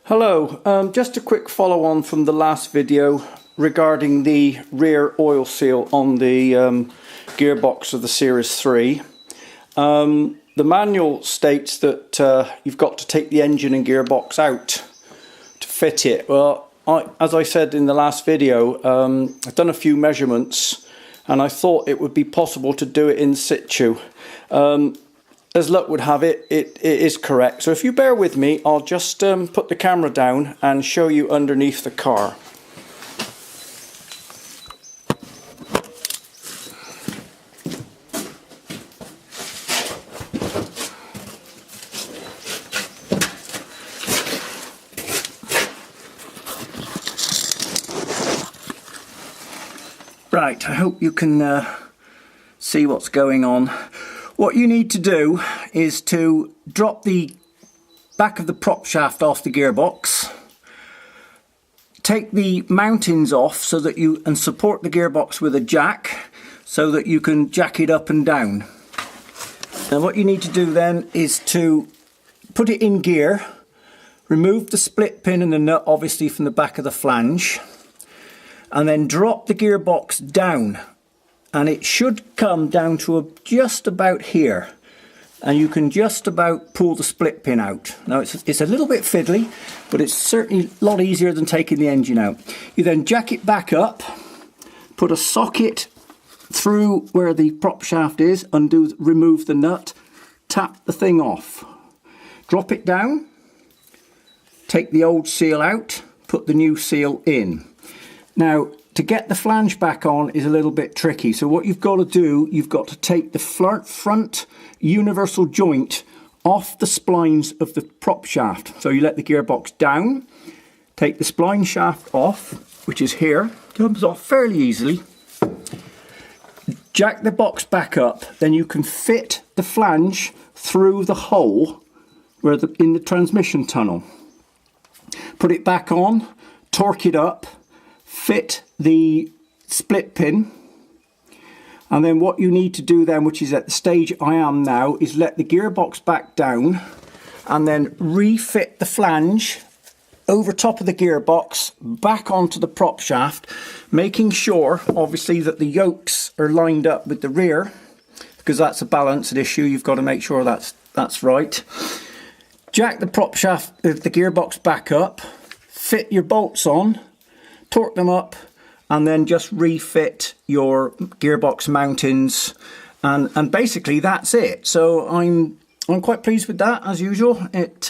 Hello, just a quick follow on from the last video regarding the rear oil seal on the gearbox of the Series 3. The manual states that you've got to take the engine and gearbox out to fit it. Well, as I said in the last video, I've done a few measurements and I thought it would be possible to do it in situ. As luck would have it, it is correct. So if you bear with me, I'll just put the camera down and show you underneath the car. Right, I hope you can see what's going on. What you need to do is to drop the back of the prop shaft off the gearbox, take the mountings off so that and support the gearbox with a jack so that you can jack it up and down. And what you need to do then is to put it in gear, remove the split pin and the nut obviously from the back of the flange, and then drop the gearbox down. And it should come down to just about here, and you can just about pull the split pin out. Now it's a little bit fiddly, but it's certainly a lot easier than taking the engine out. You then jack it back up, put a socket through where the prop shaft is, remove the nut, tap the thing off, drop it down, take the old seal out, put the new seal in. Now, to get the flange back on is a little bit tricky. So what you've got to do, you've got to take the front universal joint off the splines of the prop shaft. So you let the gearbox down, take the spline shaft off, which is here, comes off fairly easily. Jack the box back up, then you can fit the flange through the hole in the transmission tunnel. Put it back on, torque it up, fit the split pin, and then what you need to do then, which is at the stage I am now, is let the gearbox back down and then refit the flange over top of the gearbox back onto the prop shaft, making sure obviously that the yokes are lined up with the rear, because that's a balanced issue. You've got to make sure that's right. Jack the prop shaft, the gearbox back up, fit your bolts on, torque them up, and then just refit your gearbox mountings, and basically that's it. So I'm quite pleased with that, as usual. It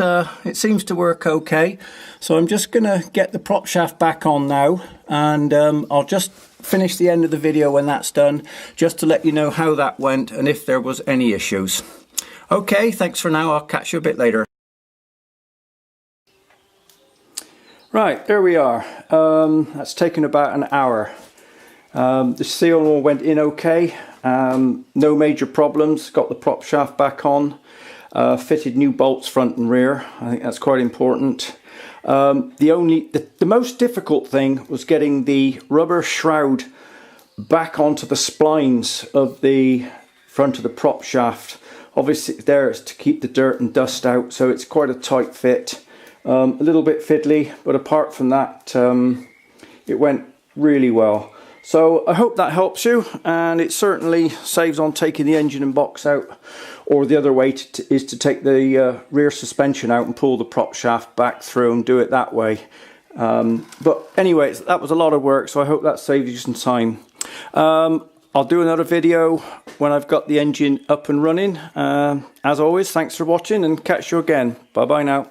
seems to work okay. So I'm just gonna get the prop shaft back on now, and I'll just finish the end of the video when that's done, just to let you know how that went and if there was any issues. Okay, thanks for now. I'll catch you a bit later. Right, there we are. That's taken about an hour. The seal all went in okay. No major problems. Got the prop shaft back on. Fitted new bolts front and rear. I think that's quite important. The most difficult thing was getting the rubber shroud back onto the splines of the front of the prop shaft. Obviously there is to keep the dirt and dust out, so it's quite a tight fit. A little bit fiddly, but apart from that, it went really well. So I hope that helps you, and it certainly saves on taking the engine and box out, or the other way is to take the rear suspension out and pull the prop shaft back through and do it that way. But anyways, that was a lot of work, so I hope that saved you some time. I'll do another video when I've got the engine up and running. As always, thanks for watching, and catch you again. Bye bye now.